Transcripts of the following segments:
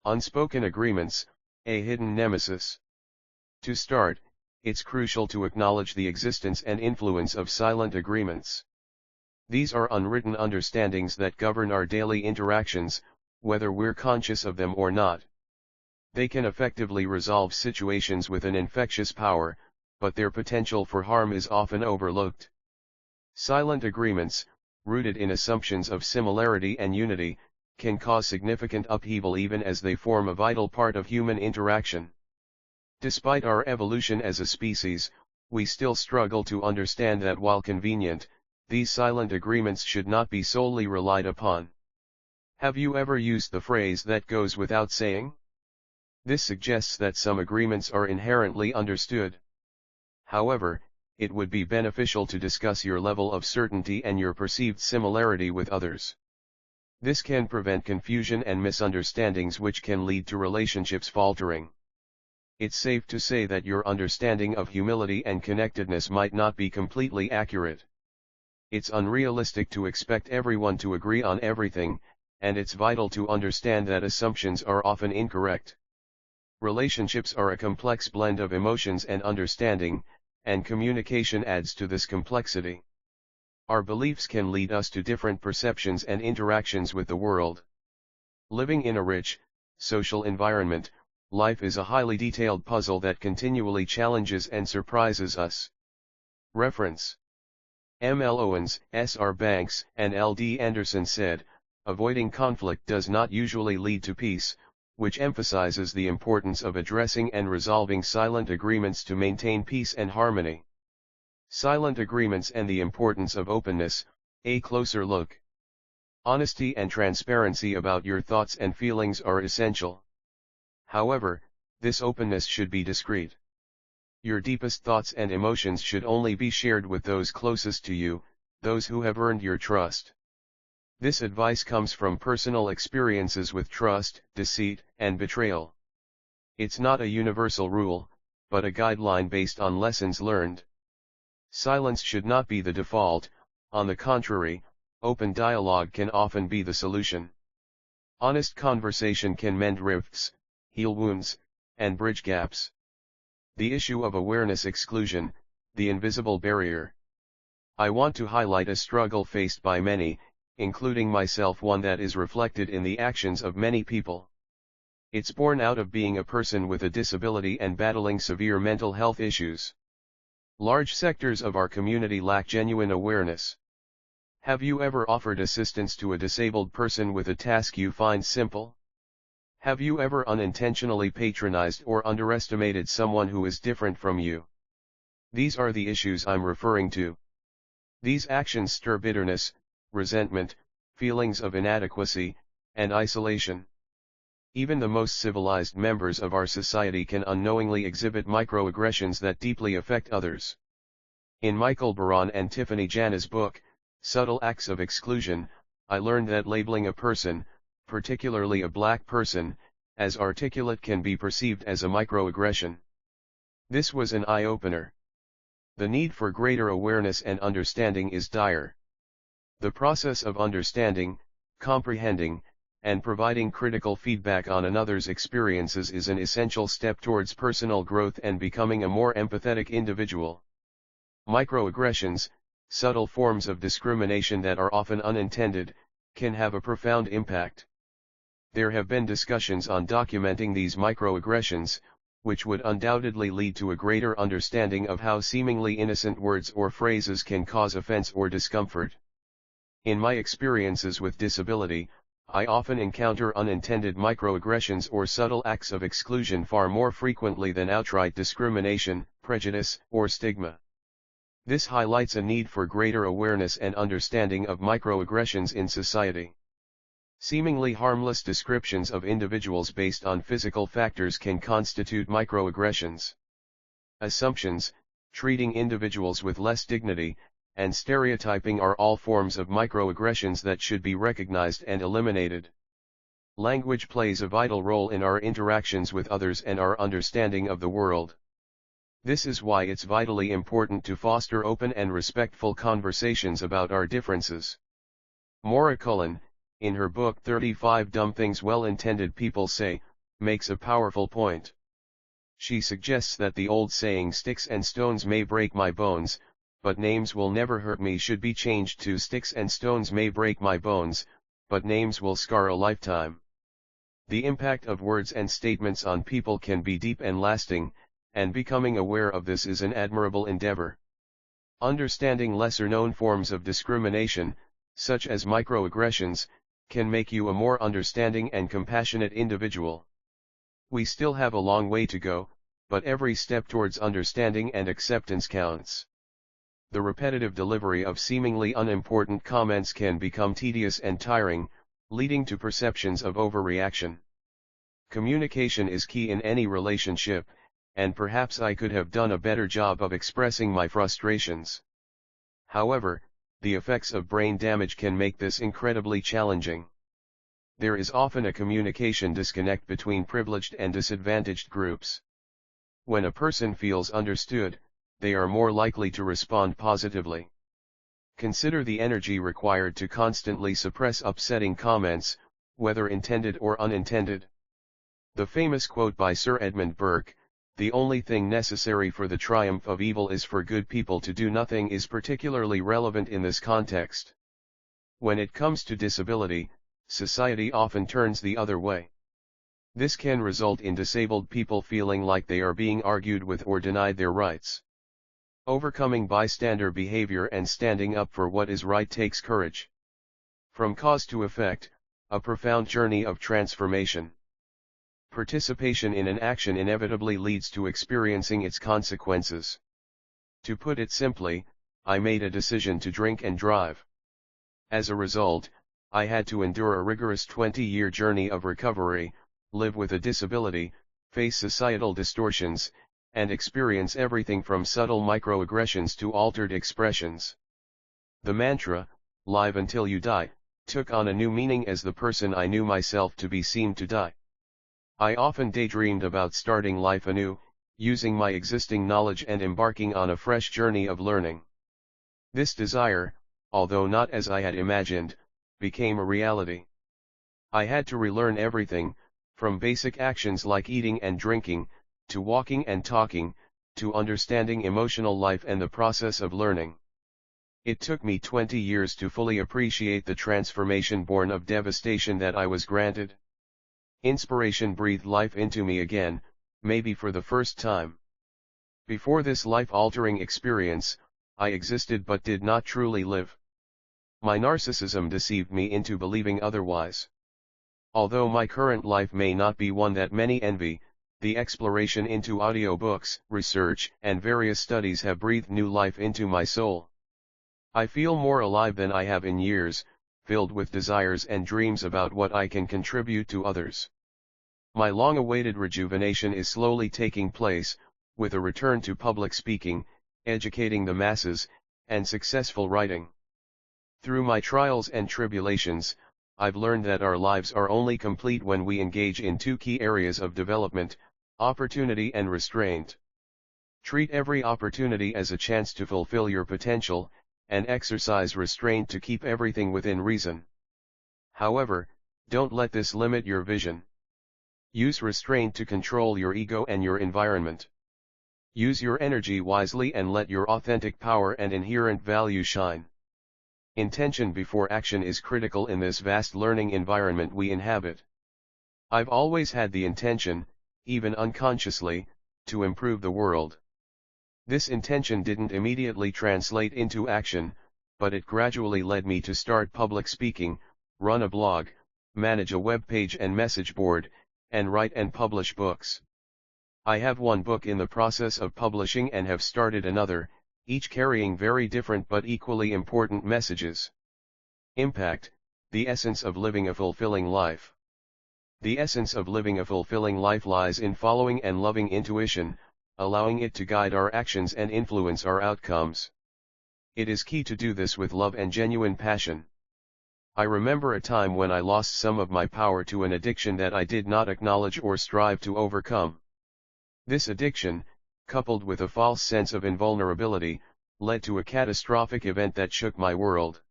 Unspoken agreements, a hidden nemesis. To start, it's crucial to acknowledge the existence and influence of silent agreements. These are unwritten understandings that govern our daily interactions, whether we're conscious of them or not. They can effectively resolve situations with an infectious power, but their potential for harm is often overlooked. Silent agreements, rooted in assumptions of similarity and unity, can cause significant upheaval even as they form a vital part of human interaction. Despite our evolution as a species, we still struggle to understand that while convenient, these silent agreements should not be solely relied upon. Have you ever used the phrase "that goes without saying"? This suggests that some agreements are inherently understood. However, it would be beneficial to discuss your level of certainty and your perceived similarity with others. This can prevent confusion and misunderstandings, which can lead to relationships faltering. It's safe to say that your understanding of humility and connectedness might not be completely accurate. It's unrealistic to expect everyone to agree on everything, and it's vital to understand that assumptions are often incorrect. Relationships are a complex blend of emotions and understanding, and communication adds to this complexity. Our beliefs can lead us to different perceptions and interactions with the world. Living in a rich, social environment, life is a highly detailed puzzle that continually challenges and surprises us. Reference: M. L. Owens, S. R. Banks, and L. D. Anderson said, "Avoiding conflict does not usually lead to peace," which emphasizes the importance of addressing and resolving silent agreements to maintain peace and harmony. Silent agreements and the importance of openness, a closer look. Honesty and transparency about your thoughts and feelings are essential. However, this openness should be discreet. Your deepest thoughts and emotions should only be shared with those closest to you, those who have earned your trust. This advice comes from personal experiences with trust, deceit, and betrayal. It's not a universal rule, but a guideline based on lessons learned. Silence should not be the default; on the contrary, open dialogue can often be the solution. Honest conversation can mend rifts, heal wounds, and bridge gaps. The issue of awareness exclusion, the invisible barrier. I want to highlight a struggle faced by many, including myself, one that is reflected in the actions of many people. It's born out of being a person with a disability and battling severe mental health issues. Large sectors of our community lack genuine awareness. Have you ever offered assistance to a disabled person with a task you find simple? Have you ever unintentionally patronized or underestimated someone who is different from you? These are the issues I'm referring to. These actions stir bitterness, resentment, feelings of inadequacy, and isolation. Even the most civilized members of our society can unknowingly exhibit microaggressions that deeply affect others. In Michael Baron and Tiffany Jana's book, Subtle Acts of Exclusion, I learned that labeling a person, particularly a black person, as articulate can be perceived as a microaggression. This was an eye-opener. The need for greater awareness and understanding is dire. The process of understanding, comprehending, and providing critical feedback on another's experiences is an essential step towards personal growth and becoming a more empathetic individual. Microaggressions, subtle forms of discrimination that are often unintended, can have a profound impact. There have been discussions on documenting these microaggressions, which would undoubtedly lead to a greater understanding of how seemingly innocent words or phrases can cause offense or discomfort. In my experiences with disability, I often encounter unintended microaggressions or subtle acts of exclusion far more frequently than outright discrimination, prejudice, or stigma. This highlights a need for greater awareness and understanding of microaggressions in society. Seemingly harmless descriptions of individuals based on physical factors can constitute microaggressions. Assumptions, treating individuals with less dignity, and stereotyping are all forms of microaggressions that should be recognized and eliminated. Language plays a vital role in our interactions with others and our understanding of the world. This is why it's vitally important to foster open and respectful conversations about our differences. Maura Cullen, in her book 35 Dumb Things Well-Intended People Say, makes a powerful point. She suggests that the old saying "sticks and stones may break my bones, but names will never hurt me" should be changed to "sticks and stones may break my bones, but names will scar a lifetime." The impact of words and statements on people can be deep and lasting, and becoming aware of this is an admirable endeavor. Understanding lesser-known forms of discrimination, such as microaggressions, can make you a more understanding and compassionate individual. We still have a long way to go, but every step towards understanding and acceptance counts. The repetitive delivery of seemingly unimportant comments can become tedious and tiring, leading to perceptions of overreaction. Communication is key in any relationship, and perhaps I could have done a better job of expressing my frustrations. However, the effects of brain damage can make this incredibly challenging. There is often a communication disconnect between privileged and disadvantaged groups. When a person feels understood, they are more likely to respond positively. Consider the energy required to constantly suppress upsetting comments, whether intended or unintended. The famous quote by Sir Edmund Burke, "The only thing necessary for the triumph of evil is for good people to do nothing," is particularly relevant in this context. When it comes to disability, society often turns the other way. This can result in disabled people feeling like they are being argued with or denied their rights. Overcoming bystander behavior and standing up for what is right takes courage. From cause to effect, a profound journey of transformation. Participation in an action inevitably leads to experiencing its consequences. To put it simply, I made a decision to drink and drive. As a result, I had to endure a rigorous 20-year journey of recovery, live with a disability, face societal distortions, and experience everything from subtle microaggressions to altered expressions. The mantra, "Live until you die," took on a new meaning as the person I knew myself to be seemed to die. I often daydreamed about starting life anew, using my existing knowledge and embarking on a fresh journey of learning. This desire, although not as I had imagined, became a reality. I had to relearn everything, from basic actions like eating and drinking, to walking and talking, to understanding emotional life and the process of learning. It took me 20 years to fully appreciate the transformation born of devastation that I was granted. Inspiration breathed life into me again, maybe for the first time. Before this life-altering experience, I existed but did not truly live. My narcissism deceived me into believing otherwise. Although my current life may not be one that many envy, the exploration into audiobooks, research, and various studies have breathed new life into my soul. I feel more alive than I have in years, filled with desires and dreams about what I can contribute to others. My long-awaited rejuvenation is slowly taking place, with a return to public speaking, educating the masses, and successful writing. Through my trials and tribulations, I've learned that our lives are only complete when we engage in two key areas of development: opportunity and restraint. Treat every opportunity as a chance to fulfill your potential, and exercise restraint to keep everything within reason. However, don't let this limit your vision. Use restraint to control your ego and your environment. Use your energy wisely and let your authentic power and inherent value shine. Intention before action is critical in this vast learning environment we inhabit. I've always had the intention, even unconsciously, to improve the world. This intention didn't immediately translate into action, but it gradually led me to start public speaking, run a blog, manage a web page and message board, and write and publish books. I have one book in the process of publishing and have started another, each carrying very different but equally important messages. Impact, the essence of living a fulfilling life. The essence of living a fulfilling life lies in following and loving intuition, allowing it to guide our actions and influence our outcomes. It is key to do this with love and genuine passion. I remember a time when I lost some of my power to an addiction that I did not acknowledge or strive to overcome. This addiction, coupled with a false sense of invulnerability, led to a catastrophic event that shook my world.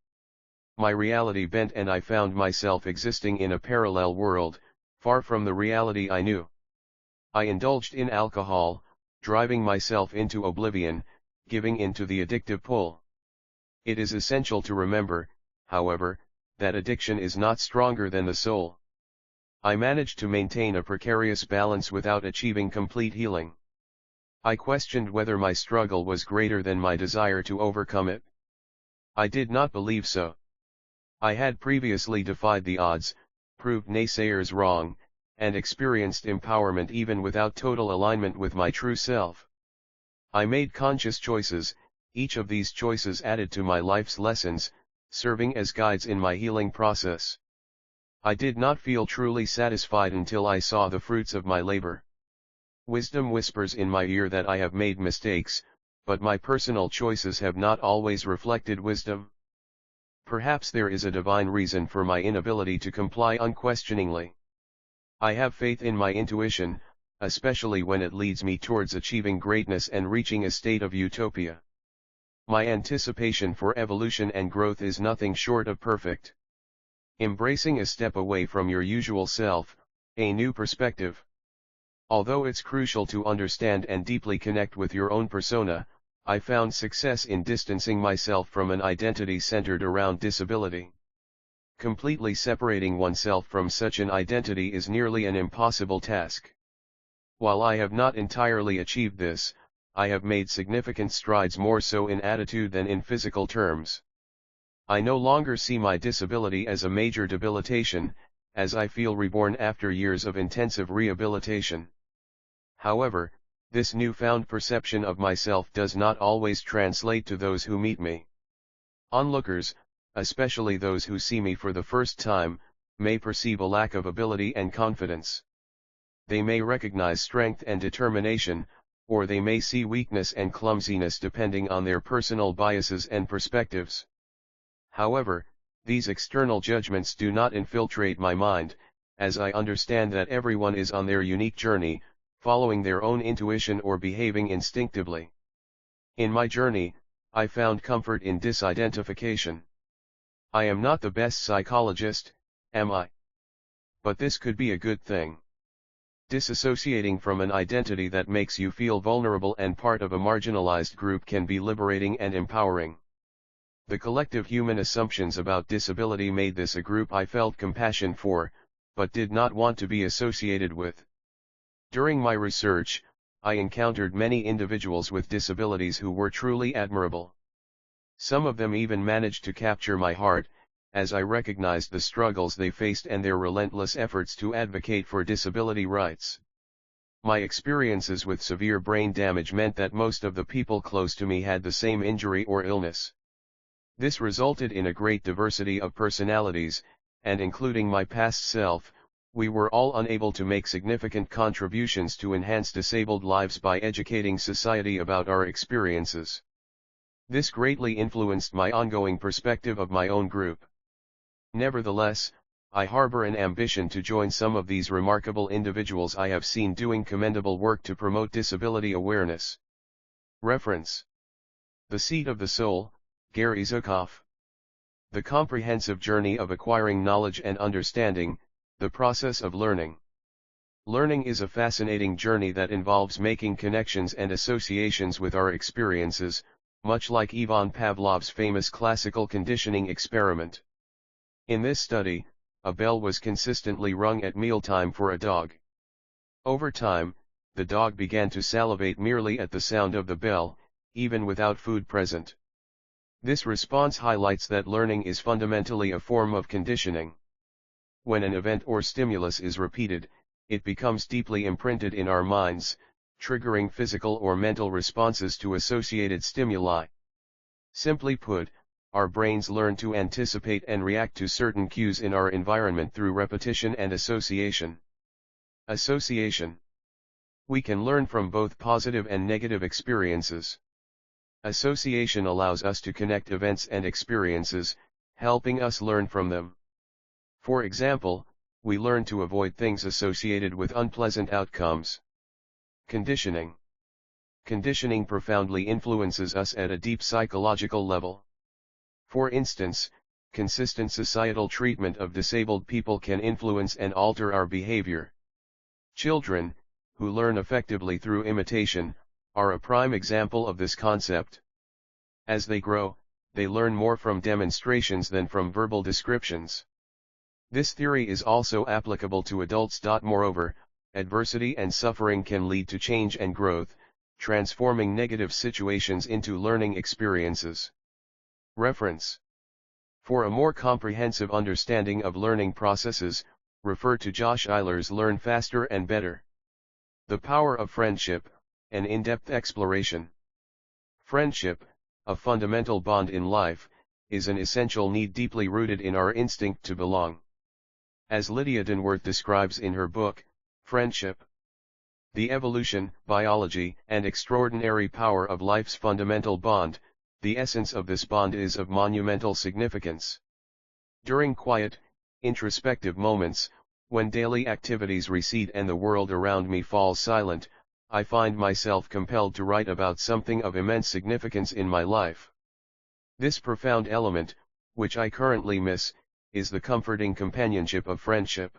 My reality bent and I found myself existing in a parallel world, far from the reality I knew. I indulged in alcohol, driving myself into oblivion, giving in to the addictive pull. It is essential to remember, however, that addiction is not stronger than the soul. I managed to maintain a precarious balance without achieving complete healing. I questioned whether my struggle was greater than my desire to overcome it. I did not believe so. I had previously defied the odds, proved naysayers wrong, and experienced empowerment even without total alignment with my true self. I made conscious choices, each of these choices added to my life's lessons, serving as guides in my healing process. I did not feel truly satisfied until I saw the fruits of my labor. Wisdom whispers in my ear that I have made mistakes, but my personal choices have not always reflected wisdom. Perhaps there is a divine reason for my inability to comply unquestioningly. I have faith in my intuition, especially when it leads me towards achieving greatness and reaching a state of utopia. My anticipation for evolution and growth is nothing short of perfect. Embracing a step away from your usual self, a new perspective. Although it's crucial to understand and deeply connect with your own persona, I found success in distancing myself from an identity centered around disability. Completely separating oneself from such an identity is nearly an impossible task. While I have not entirely achieved this, I have made significant strides, more so in attitude than in physical terms. I no longer see my disability as a major debilitation, as I feel reborn after years of intensive rehabilitation. However, this newfound perception of myself does not always translate to those who meet me. Onlookers, especially those who see me for the first time, may perceive a lack of ability and confidence. They may recognize strength and determination, or they may see weakness and clumsiness depending on their personal biases and perspectives. However, these external judgments do not infiltrate my mind, as I understand that everyone is on their unique journey, following their own intuition or behaving instinctively. In my journey, I found comfort in disidentification. I am not the best psychologist, am I? But this could be a good thing. Disassociating from an identity that makes you feel vulnerable and part of a marginalized group can be liberating and empowering. The collective human assumptions about disability made this a group I felt compassion for, but did not want to be associated with. During my research, I encountered many individuals with disabilities who were truly admirable. Some of them even managed to capture my heart, as I recognized the struggles they faced and their relentless efforts to advocate for disability rights. My experiences with severe brain damage meant that most of the people close to me had the same injury or illness. This resulted in a great diversity of personalities, and including my past self, we were all unable to make significant contributions to enhance disabled lives by educating society about our experiences. This greatly influenced my ongoing perspective of my own group. Nevertheless, I harbor an ambition to join some of these remarkable individuals I have seen doing commendable work to promote disability awareness. Reference: The Seat of the Soul, Gary Zukav. The Comprehensive Journey of Acquiring Knowledge and Understanding, the Process of Learning. Learning is a fascinating journey that involves making connections and associations with our experiences, much like Ivan Pavlov's famous classical conditioning experiment. In this study, a bell was consistently rung at mealtime for a dog. Over time, the dog began to salivate merely at the sound of the bell, even without food present. This response highlights that learning is fundamentally a form of conditioning. When an event or stimulus is repeated, it becomes deeply imprinted in our minds, triggering physical or mental responses to associated stimuli. Simply put, our brains learn to anticipate and react to certain cues in our environment through repetition and association. Association. We can learn from both positive and negative experiences. Association allows us to connect events and experiences, helping us learn from them. For example, we learn to avoid things associated with unpleasant outcomes. Conditioning. Conditioning profoundly influences us at a deep psychological level. For instance, consistent societal treatment of disabled people can influence and alter our behavior. Children, who learn effectively through imitation, are a prime example of this concept. As they grow, they learn more from demonstrations than from verbal descriptions. This theory is also applicable to adults. Moreover, adversity and suffering can lead to change and growth, transforming negative situations into learning experiences. Reference. For a more comprehensive understanding of learning processes, refer to Josh Eiler's Learn Faster and Better. The Power of Friendship, an in-depth exploration. Friendship, a fundamental bond in life, is an essential need deeply rooted in our instinct to belong. As Lydia Dunworth describes in her book, Friendship, the evolution, biology, and extraordinary power of life's fundamental bond, the essence of this bond is of monumental significance. During quiet, introspective moments, when daily activities recede and the world around me falls silent, I find myself compelled to write about something of immense significance in my life. This profound element, which I currently miss, is the comforting companionship of friendship.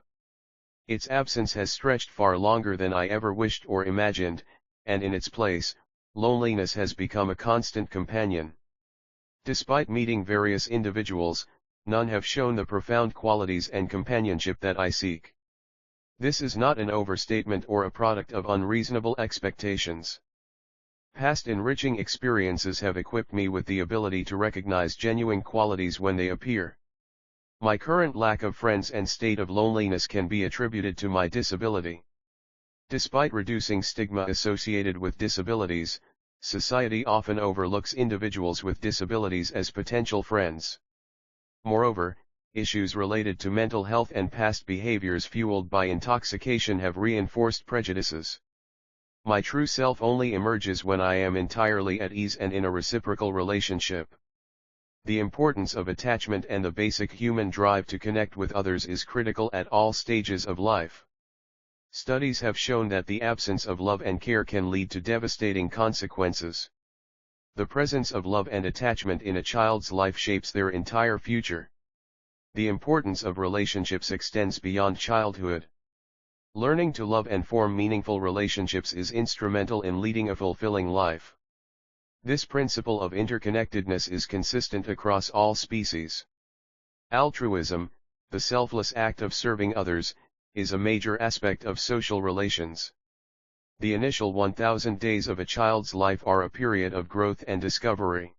Its absence has stretched far longer than I ever wished or imagined, and in its place, loneliness has become a constant companion. Despite meeting various individuals, none have shown the profound qualities and companionship that I seek. This is not an overstatement or a product of unreasonable expectations. Past enriching experiences have equipped me with the ability to recognize genuine qualities when they appear. My current lack of friends and state of loneliness can be attributed to my disability. Despite reducing stigma associated with disabilities, society often overlooks individuals with disabilities as potential friends. Moreover, issues related to mental health and past behaviors fueled by intoxication have reinforced prejudices. My true self only emerges when I am entirely at ease and in a reciprocal relationship. The importance of attachment and the basic human drive to connect with others is critical at all stages of life. Studies have shown that the absence of love and care can lead to devastating consequences. The presence of love and attachment in a child's life shapes their entire future. The importance of relationships extends beyond childhood. Learning to love and form meaningful relationships is instrumental in leading a fulfilling life. This principle of interconnectedness is consistent across all species. Altruism, the selfless act of serving others, is a major aspect of social relations. The initial 1,000 days of a child's life are a period of growth and discovery.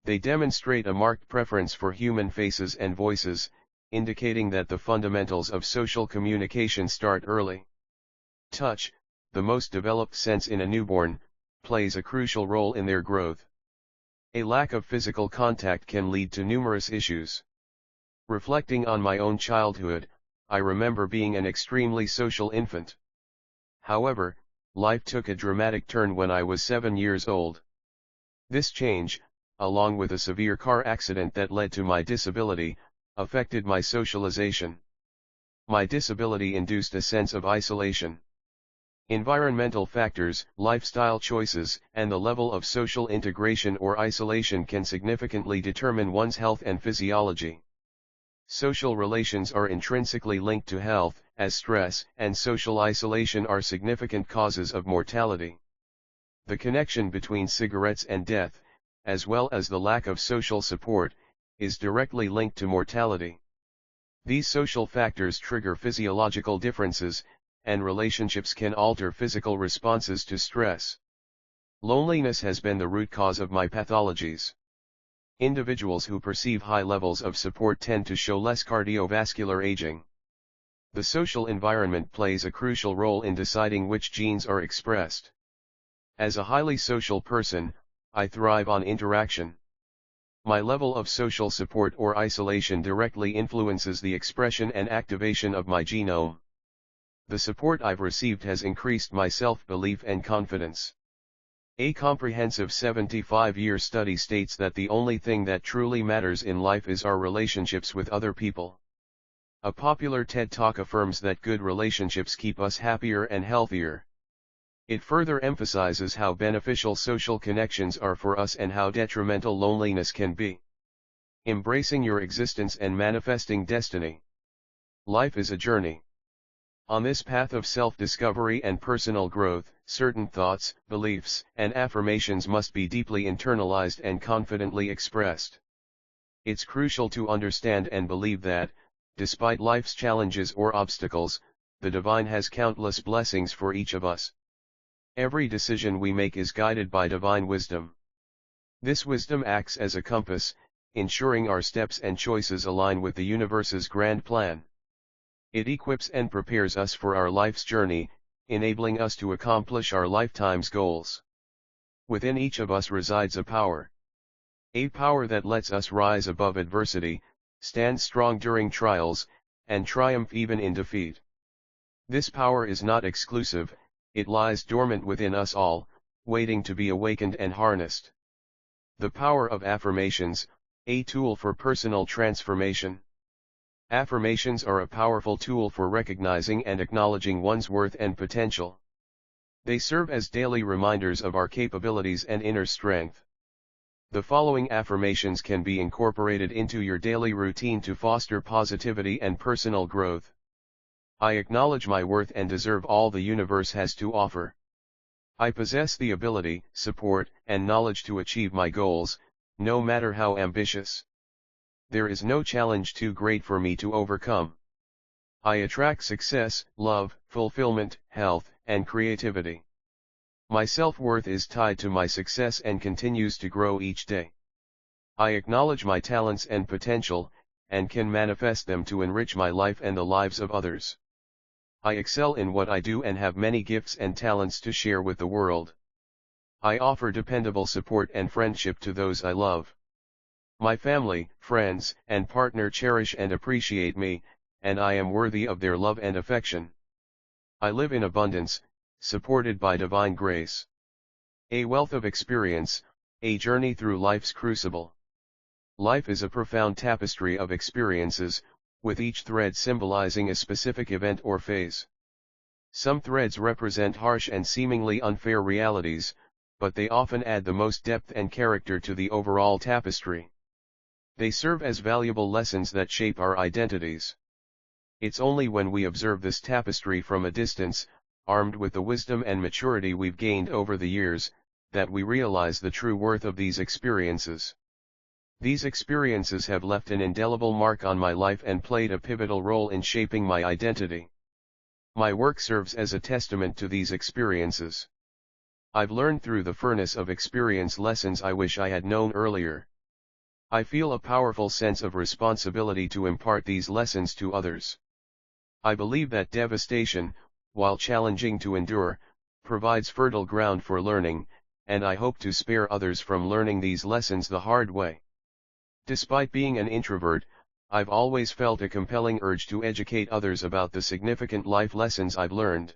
They demonstrate a marked preference for human faces and voices, indicating that the fundamentals of social communication start early. Touch, the most developed sense in a newborn, plays a crucial role in their growth. A lack of physical contact can lead to numerous issues. Reflecting on my own childhood, I remember being an extremely social infant. However, life took a dramatic turn when I was 7 years old. This change, along with a severe car accident that led to my disability, affected my socialization. My disability induced a sense of isolation. Environmental factors, lifestyle choices, and the level of social integration or isolation can significantly determine one's health and physiology. Social relations are intrinsically linked to health, as stress and social isolation are significant causes of mortality. The connection between cigarettes and death, as well as the lack of social support, is directly linked to mortality. These social factors trigger physiological differences, and relationships can alter physical responses to stress. Loneliness has been the root cause of my pathologies. Individuals who perceive high levels of support tend to show less cardiovascular aging. The social environment plays a crucial role in deciding which genes are expressed. As a highly social person, I thrive on interaction. My level of social support or isolation directly influences the expression and activation of my genome. The support I've received has increased my self-belief and confidence. A comprehensive 75-year study states that the only thing that truly matters in life is our relationships with other people. A popular TED Talk affirms that good relationships keep us happier and healthier. It further emphasizes how beneficial social connections are for us and how detrimental loneliness can be. Embracing your existence and manifesting destiny. Life is a journey. On this path of self-discovery and personal growth, certain thoughts, beliefs, and affirmations must be deeply internalized and confidently expressed. It's crucial to understand and believe that, despite life's challenges or obstacles, the divine has countless blessings for each of us. Every decision we make is guided by divine wisdom. This wisdom acts as a compass, ensuring our steps and choices align with the universe's grand plan. It equips and prepares us for our life's journey, enabling us to accomplish our lifetime's goals. Within each of us resides a power. A power that lets us rise above adversity, stand strong during trials, and triumph even in defeat. This power is not exclusive, it lies dormant within us all, waiting to be awakened and harnessed. The power of affirmations, a tool for personal transformation. Affirmations are a powerful tool for recognizing and acknowledging one's worth and potential. They serve as daily reminders of our capabilities and inner strength. The following affirmations can be incorporated into your daily routine to foster positivity and personal growth. I acknowledge my worth and deserve all the universe has to offer. I possess the ability, support, and knowledge to achieve my goals, no matter how ambitious. There is no challenge too great for me to overcome. I attract success, love, fulfillment, health, and creativity. My self-worth is tied to my success and continues to grow each day. I acknowledge my talents and potential, and can manifest them to enrich my life and the lives of others. I excel in what I do and have many gifts and talents to share with the world. I offer dependable support and friendship to those I love. My family, friends, and partner cherish and appreciate me, and I am worthy of their love and affection. I live in abundance, supported by divine grace. A wealth of experience, a journey through life's crucible. Life is a profound tapestry of experiences, with each thread symbolizing a specific event or phase. Some threads represent harsh and seemingly unfair realities, but they often add the most depth and character to the overall tapestry. They serve as valuable lessons that shape our identities. It's only when we observe this tapestry from a distance, armed with the wisdom and maturity we've gained over the years, that we realize the true worth of these experiences. These experiences have left an indelible mark on my life and played a pivotal role in shaping my identity. My work serves as a testament to these experiences. I've learned through the furnace of experience lessons I wish I had known earlier. I feel a powerful sense of responsibility to impart these lessons to others. I believe that devastation, while challenging to endure, provides fertile ground for learning, and I hope to spare others from learning these lessons the hard way. Despite being an introvert, I've always felt a compelling urge to educate others about the significant life lessons I've learned.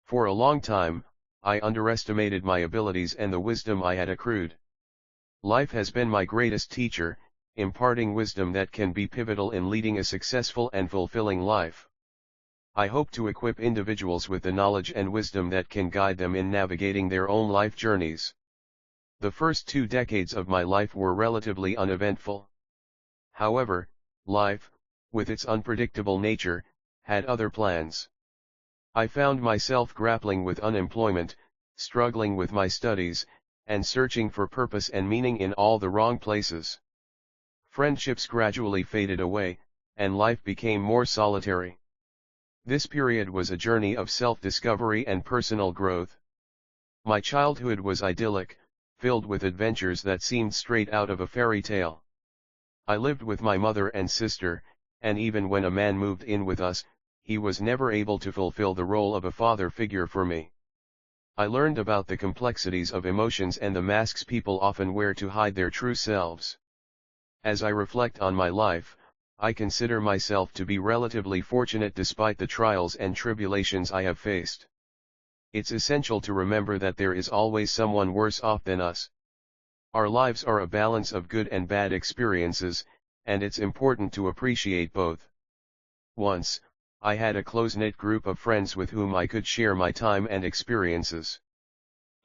For a long time, I underestimated my abilities and the wisdom I had accrued. Life has been my greatest teacher, imparting wisdom that can be pivotal in leading a successful and fulfilling life. I hope to equip individuals with the knowledge and wisdom that can guide them in navigating their own life journeys. The first 2 decades of my life were relatively uneventful. However, life, with its unpredictable nature, had other plans. I found myself grappling with unemployment, struggling with my studies, and searching for purpose and meaning in all the wrong places. Friendships gradually faded away, and life became more solitary. This period was a journey of self-discovery and personal growth. My childhood was idyllic, filled with adventures that seemed straight out of a fairy tale. I lived with my mother and sister, and even when a man moved in with us, he was never able to fulfill the role of a father figure for me. I learned about the complexities of emotions and the masks people often wear to hide their true selves. As I reflect on my life, I consider myself to be relatively fortunate despite the trials and tribulations I have faced. It's essential to remember that there is always someone worse off than us. Our lives are a balance of good and bad experiences, and it's important to appreciate both. Once, I had a close-knit group of friends with whom I could share my time and experiences.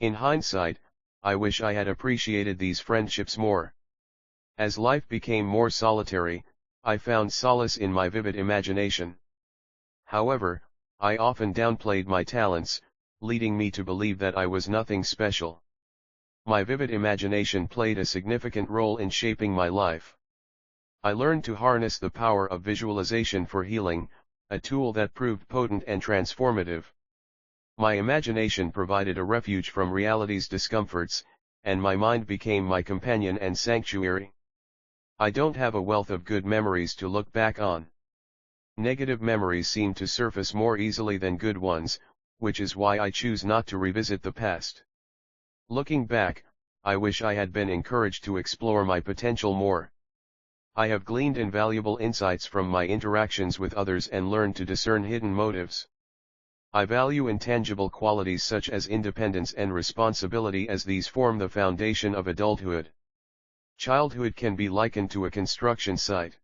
In hindsight, I wish I had appreciated these friendships more. As life became more solitary, I found solace in my vivid imagination. However, I often downplayed my talents, leading me to believe that I was nothing special. My vivid imagination played a significant role in shaping my life. I learned to harness the power of visualization for healing, a tool that proved potent and transformative. My imagination provided a refuge from reality's discomforts, and my mind became my companion and sanctuary. I don't have a wealth of good memories to look back on. Negative memories seem to surface more easily than good ones, which is why I choose not to revisit the past. Looking back, I wish I had been encouraged to explore my potential more. I have gleaned invaluable insights from my interactions with others and learned to discern hidden motives. I value intangible qualities such as independence and responsibility, as these form the foundation of adulthood. Childhood can be likened to a construction site.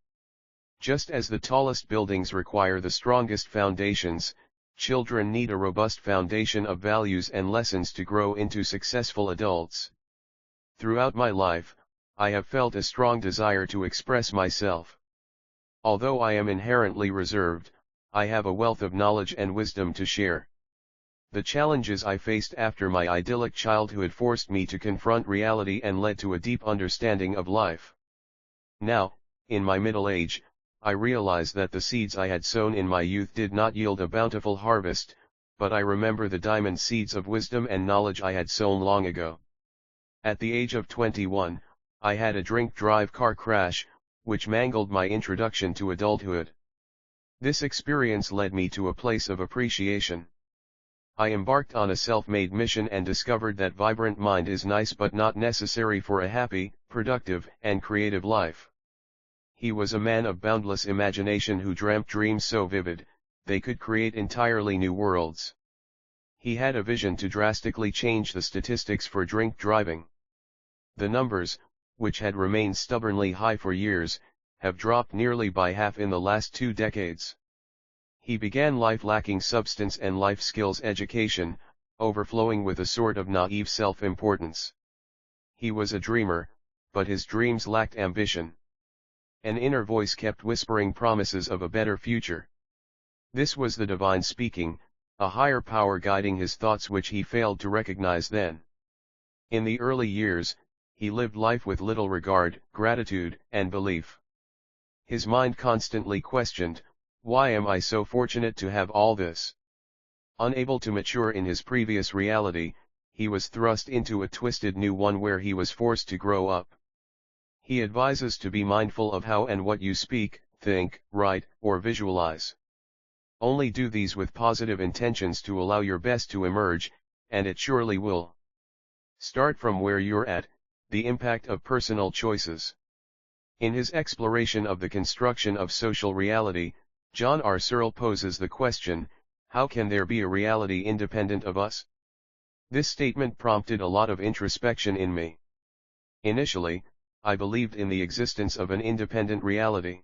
Just as the tallest buildings require the strongest foundations, children need a robust foundation of values and lessons to grow into successful adults. Throughout my life, I have felt a strong desire to express myself. Although I am inherently reserved, I have a wealth of knowledge and wisdom to share. The challenges I faced after my idyllic childhood forced me to confront reality and led to a deep understanding of life. Now, in my middle age, I realize that the seeds I had sown in my youth did not yield a bountiful harvest, but I remember the diamond seeds of wisdom and knowledge I had sown long ago. At the age of 21, I had a drink-drive car crash, which mangled my introduction to adulthood. This experience led me to a place of appreciation. I embarked on a self-made mission and discovered that vibrant mind is nice but not necessary for a happy, productive, and creative life. He was a man of boundless imagination who dreamt dreams so vivid, they could create entirely new worlds. He had a vision to drastically change the statistics for drink driving. The numbers, which had remained stubbornly high for years, have dropped nearly by half in the last 2 decades. He began life lacking substance and life skills education, overflowing with a sort of naive self-importance. He was a dreamer, but his dreams lacked ambition. An inner voice kept whispering promises of a better future. This was the divine speaking, a higher power guiding his thoughts which he failed to recognize then. In the early years, he lived life with little regard, gratitude, and belief. His mind constantly questioned, "Why am I so fortunate to have all this?" Unable to mature in his previous reality, he was thrust into a twisted new one where he was forced to grow up. He advises to be mindful of how and what you speak, think, write, or visualize. Only do these with positive intentions to allow your best to emerge, and it surely will. Start from where you're at, the impact of personal choices. In his exploration of the construction of social reality, John R. Searle poses the question, how can there be a reality independent of us? This statement prompted a lot of introspection in me. Initially, I believed in the existence of an independent reality.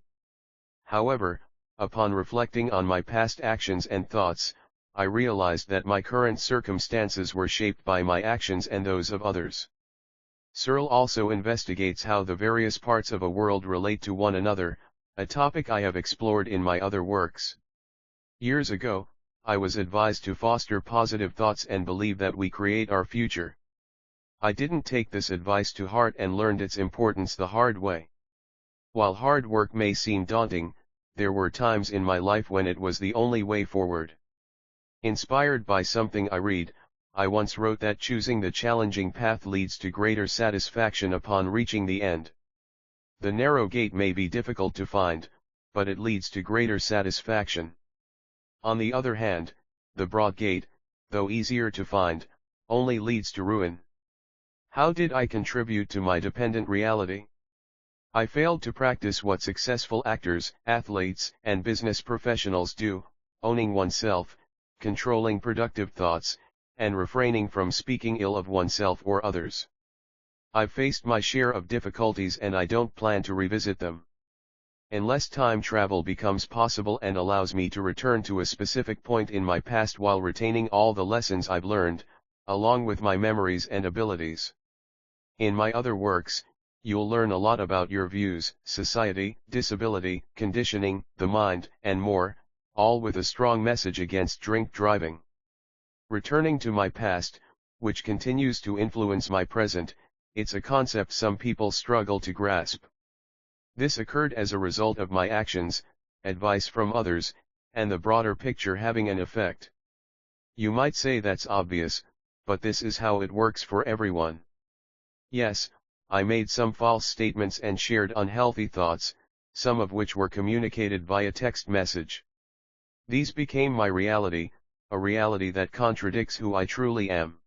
However, upon reflecting on my past actions and thoughts, I realized that my current circumstances were shaped by my actions and those of others. Searle also investigates how the various parts of a world relate to one another, a topic I have explored in my other works. Years ago, I was advised to foster positive thoughts and believe that we create our future. I didn't take this advice to heart and learned its importance the hard way. While hard work may seem daunting, there were times in my life when it was the only way forward. Inspired by something I read, I once wrote that choosing the challenging path leads to greater satisfaction upon reaching the end. The narrow gate may be difficult to find, but it leads to greater satisfaction. On the other hand, the broad gate, though easier to find, only leads to ruin. How did I contribute to my dependent reality? I failed to practice what successful actors, athletes, and business professionals do, owning oneself, controlling productive thoughts, and refraining from speaking ill of oneself or others. I've faced my share of difficulties and I don't plan to revisit them. Unless time travel becomes possible and allows me to return to a specific point in my past while retaining all the lessons I've learned, along with my memories and abilities. In my other works, You'll learn a lot about your views, society, disability, conditioning, the mind, and more, all with a strong message against drink driving. Returning to my past, which continues to influence my present, it's a concept some people struggle to grasp. This occurred as a result of my actions, advice from others, and the broader picture having an effect. You might say that's obvious, but this is how it works for everyone. Yes, I made some false statements and shared unhealthy thoughts, some of which were communicated via text message. These became my reality, a reality that contradicts who I truly am.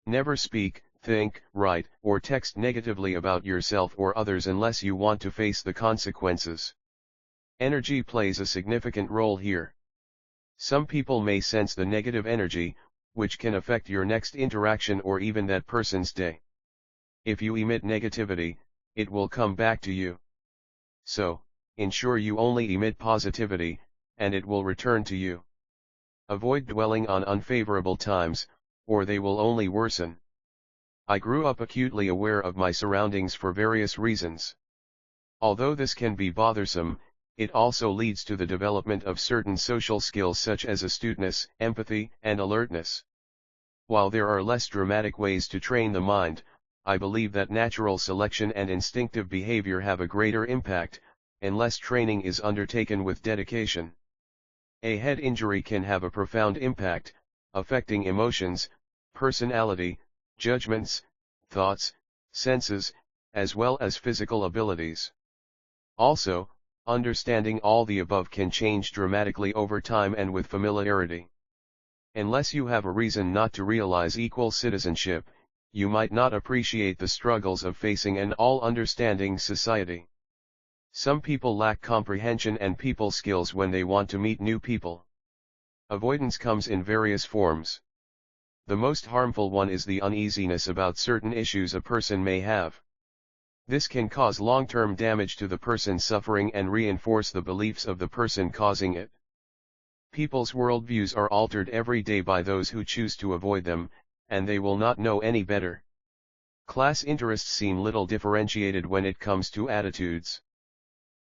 Never speak, think, write, or text negatively about yourself or others unless you want to face the consequences. Energy plays a significant role here. Some people may sense the negative energy, which can affect your next interaction or even that person's day. If you emit negativity, it will come back to you. So, ensure you only emit positivity, and it will return to you. Avoid dwelling on unfavorable times, or they will only worsen. I grew up acutely aware of my surroundings for various reasons. Although this can be bothersome, it also leads to the development of certain social skills such as astuteness, empathy, and alertness. While there are less dramatic ways to train the mind, I believe that natural selection and instinctive behavior have a greater impact, unless training is undertaken with dedication. A head injury can have a profound impact, affecting emotions, personality, judgments, thoughts, senses, as well as physical abilities. Also, understanding all the above can change dramatically over time and with familiarity. Unless you have a reason not to realize equal citizenship, you might not appreciate the struggles of facing an all-understanding society. Some people lack comprehension and people skills when they want to meet new people. Avoidance comes in various forms. The most harmful one is the uneasiness about certain issues a person may have. This can cause long-term damage to the person suffering and reinforce the beliefs of the person causing it. People's worldviews are altered every day by those who choose to avoid them, and they will not know any better. Class interests seem little differentiated when it comes to attitudes.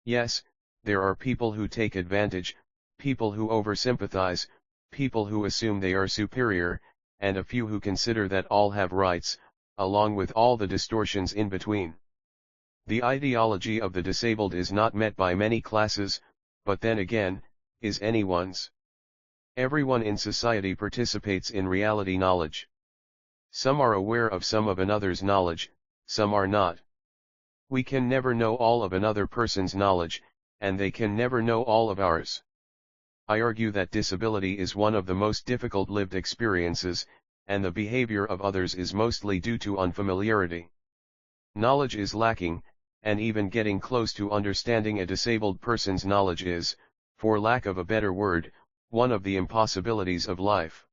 Yes, there are people who take advantage, people who oversympathize, people who assume they are superior, and a few who consider that all have rights, along with all the distortions in between. The ideology of the disabled is not met by many classes, but then again, is anyone's. Everyone in society participates in reality knowledge. Some are aware of some of another's knowledge, some are not. We can never know all of another person's knowledge, and they can never know all of ours. I argue that disability is one of the most difficult lived experiences, and the behavior of others is mostly due to unfamiliarity. Knowledge is lacking, and even getting close to understanding a disabled person's knowledge is, for lack of a better word, one of the impossibilities of life.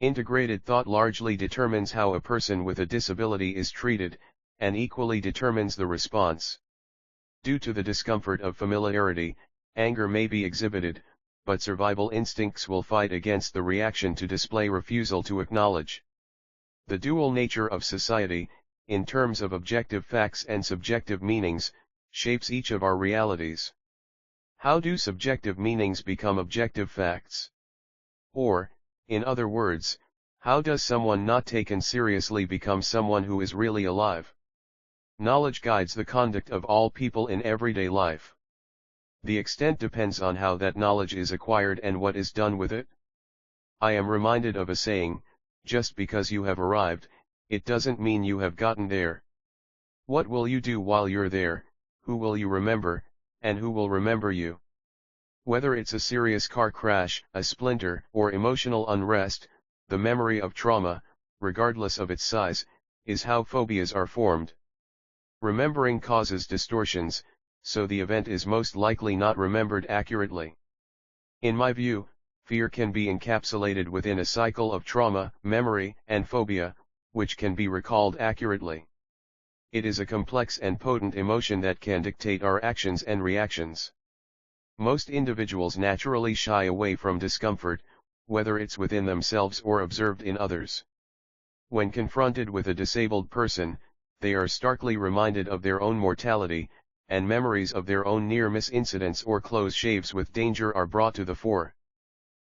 Integrated thought largely determines how a person with a disability is treated, and equally determines the response. Due to the discomfort of familiarity, anger may be exhibited, but survival instincts will fight against the reaction to display refusal to acknowledge. The dual nature of society, in terms of objective facts and subjective meanings, shapes each of our realities. How do subjective meanings become objective facts? Or, in other words, how does someone not taken seriously become someone who is really alive? Knowledge guides the conduct of all people in everyday life. The extent depends on how that knowledge is acquired and what is done with it. I am reminded of a saying, just because you have arrived, it doesn't mean you have gotten there. What will you do while you're there, who will you remember, and who will remember you? Whether it's a serious car crash, a splinter, or emotional unrest, the memory of trauma, regardless of its size, is how phobias are formed. Remembering causes distortions, so the event is most likely not remembered accurately. In my view, fear can be encapsulated within a cycle of trauma, memory, and phobia, which can be recalled accurately. It is a complex and potent emotion that can dictate our actions and reactions. Most individuals naturally shy away from discomfort, whether it's within themselves or observed in others. When confronted with a disabled person, they are starkly reminded of their own mortality, and memories of their own near-miss incidents or close shaves with danger are brought to the fore.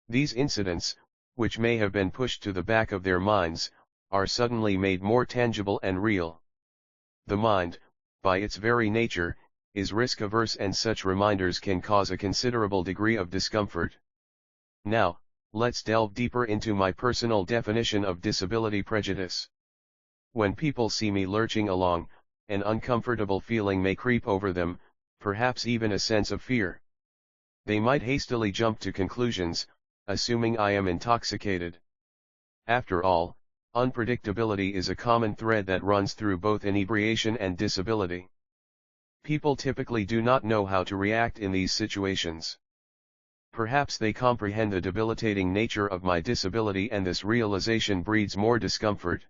These incidents, which may have been pushed to the back of their minds, are suddenly made more tangible and real. The mind, by its very nature, is risk-averse, and such reminders can cause a considerable degree of discomfort. Now, let's delve deeper into my personal definition of disability prejudice. When people see me lurching along, an uncomfortable feeling may creep over them, perhaps even a sense of fear. They might hastily jump to conclusions, assuming I am intoxicated. After all, unpredictability is a common thread that runs through both inebriation and disability. People typically do not know how to react in these situations. Perhaps they comprehend the debilitating nature of my disability, and this realization breeds more discomfort.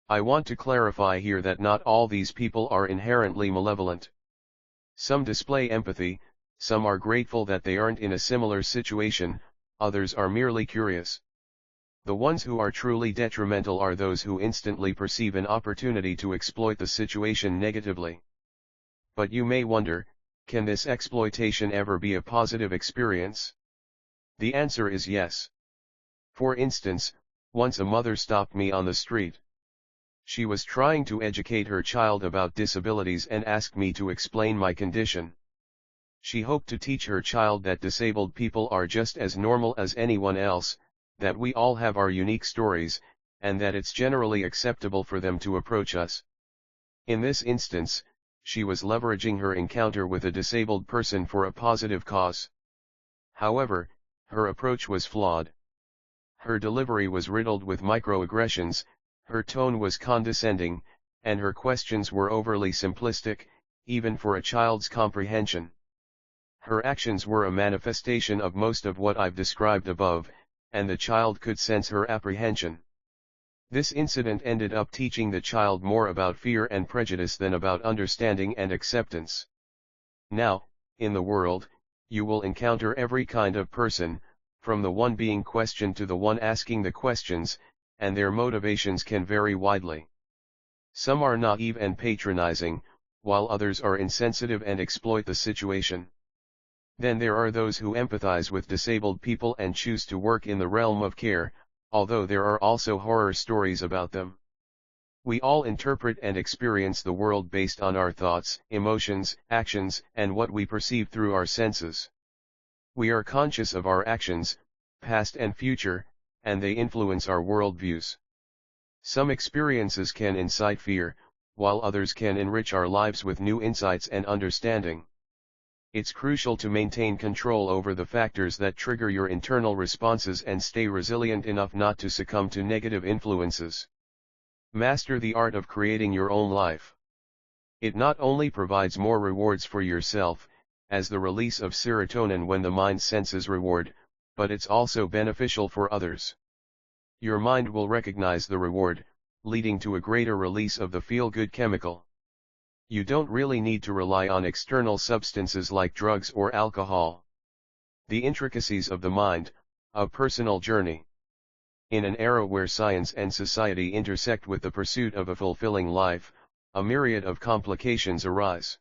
I want to clarify here that not all these people are inherently malevolent. Some display empathy, some are grateful that they aren't in a similar situation, others are merely curious. The ones who are truly detrimental are those who instantly perceive an opportunity to exploit the situation negatively. But you may wonder, can this exploitation ever be a positive experience? The answer is yes. For instance, once a mother stopped me on the street. She was trying to educate her child about disabilities and asked me to explain my condition. She hoped to teach her child that disabled people are just as normal as anyone else, that we all have our unique stories, and that it's generally acceptable for them to approach us. In this instance, she was leveraging her encounter with a disabled person for a positive cause. However, her approach was flawed. Her delivery was riddled with microaggressions, her tone was condescending, and her questions were overly simplistic, even for a child's comprehension. Her actions were a manifestation of most of what I've described above, and the child could sense her apprehension. This incident ended up teaching the child more about fear and prejudice than about understanding and acceptance. Now, in the world, you will encounter every kind of person, from the one being questioned to the one asking the questions, and their motivations can vary widely. Some are naive and patronizing, while others are insensitive and exploit the situation. Then there are those who empathize with disabled people and choose to work in the realm of care, although there are also horror stories about them. We all interpret and experience the world based on our thoughts, emotions, actions, and what we perceive through our senses. We are conscious of our actions, past and future, and they influence our worldviews. Some experiences can incite fear, while others can enrich our lives with new insights and understanding. It's crucial to maintain control over the factors that trigger your internal responses and stay resilient enough not to succumb to negative influences. Master the art of creating your own life. It not only provides more rewards for yourself, as the release of serotonin when the mind senses reward, but it's also beneficial for others. Your mind will recognize the reward, leading to a greater release of the feel-good chemical. You don't really need to rely on external substances like drugs or alcohol. The intricacies of the mind, a personal journey. In an era where science and society intersect with the pursuit of a fulfilling life, a myriad of complications arise.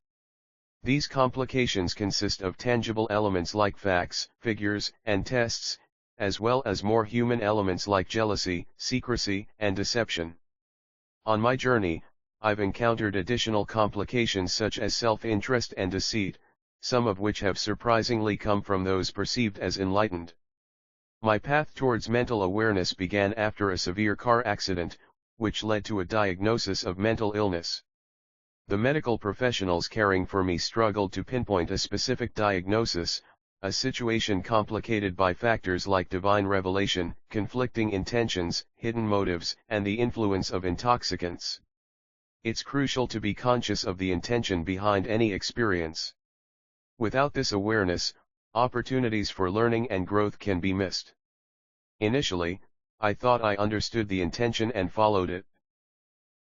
These complications consist of tangible elements like facts, figures, and tests, as well as more human elements like jealousy, secrecy, and deception. On my journey, I've encountered additional complications such as self-interest and deceit, some of which have surprisingly come from those perceived as enlightened. My path towards mental awareness began after a severe car accident, which led to a diagnosis of mental illness. The medical professionals caring for me struggled to pinpoint a specific diagnosis, a situation complicated by factors like divine revelation, conflicting intentions, hidden motives, and the influence of intoxicants. It's crucial to be conscious of the intention behind any experience. Without this awareness, opportunities for learning and growth can be missed. Initially, I thought I understood the intention and followed it.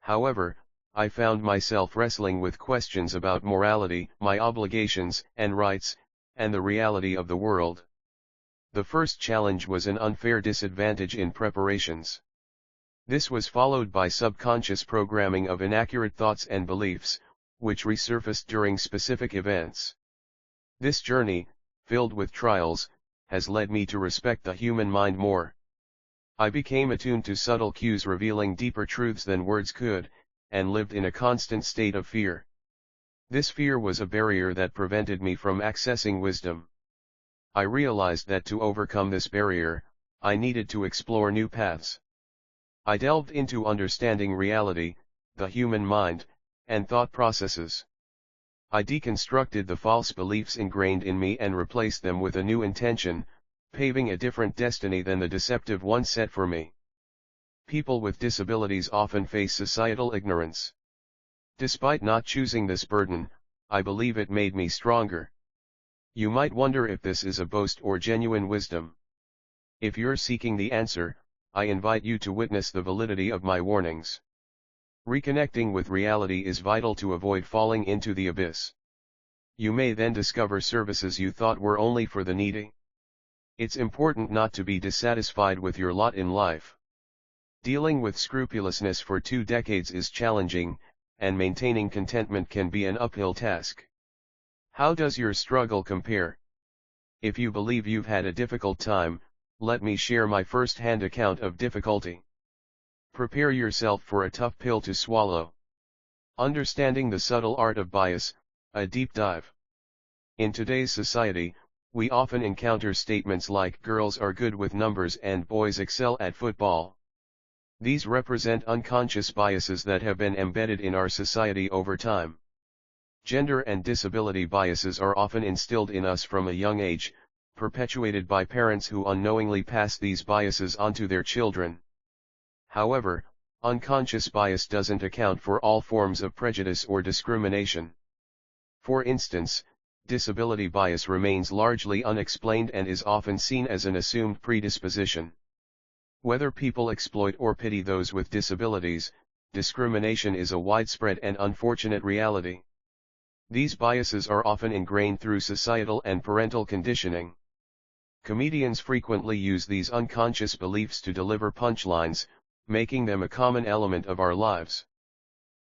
However, I found myself wrestling with questions about morality, my obligations and rights, and the reality of the world. The first challenge was an unfair disadvantage in preparations. This was followed by subconscious programming of inaccurate thoughts and beliefs, which resurfaced during specific events. This journey, filled with trials, has led me to respect the human mind more. I became attuned to subtle cues revealing deeper truths than words could, and lived in a constant state of fear. This fear was a barrier that prevented me from accessing wisdom. I realized that to overcome this barrier, I needed to explore new paths. I delved into understanding reality, the human mind, and thought processes. I deconstructed the false beliefs ingrained in me and replaced them with a new intention, paving a different destiny than the deceptive one set for me. People with disabilities often face societal ignorance. Despite not choosing this burden, I believe it made me stronger. You might wonder if this is a boast or genuine wisdom. If you're seeking the answer, I invite you to witness the validity of my warnings. Reconnecting with reality is vital to avoid falling into the abyss. You may then discover services you thought were only for the needy. It's important not to be dissatisfied with your lot in life. Dealing with scrupulousness for 2 decades is challenging, and maintaining contentment can be an uphill task. How does your struggle compare? If you believe you've had a difficult time, let me share my first-hand account of difficulty. Prepare yourself for a tough pill to swallow. Understanding the subtle art of bias, a deep dive. In today's society, we often encounter statements like girls are good with numbers and boys excel at football. These represent unconscious biases that have been embedded in our society over time. Gender and disability biases are often instilled in us from a young age, perpetuated by parents who unknowingly pass these biases onto their children. However, unconscious bias doesn't account for all forms of prejudice or discrimination. For instance, disability bias remains largely unexplained and is often seen as an assumed predisposition. Whether people exploit or pity those with disabilities, discrimination is a widespread and unfortunate reality. These biases are often ingrained through societal and parental conditioning. Comedians frequently use these unconscious beliefs to deliver punchlines, making them a common element of our lives.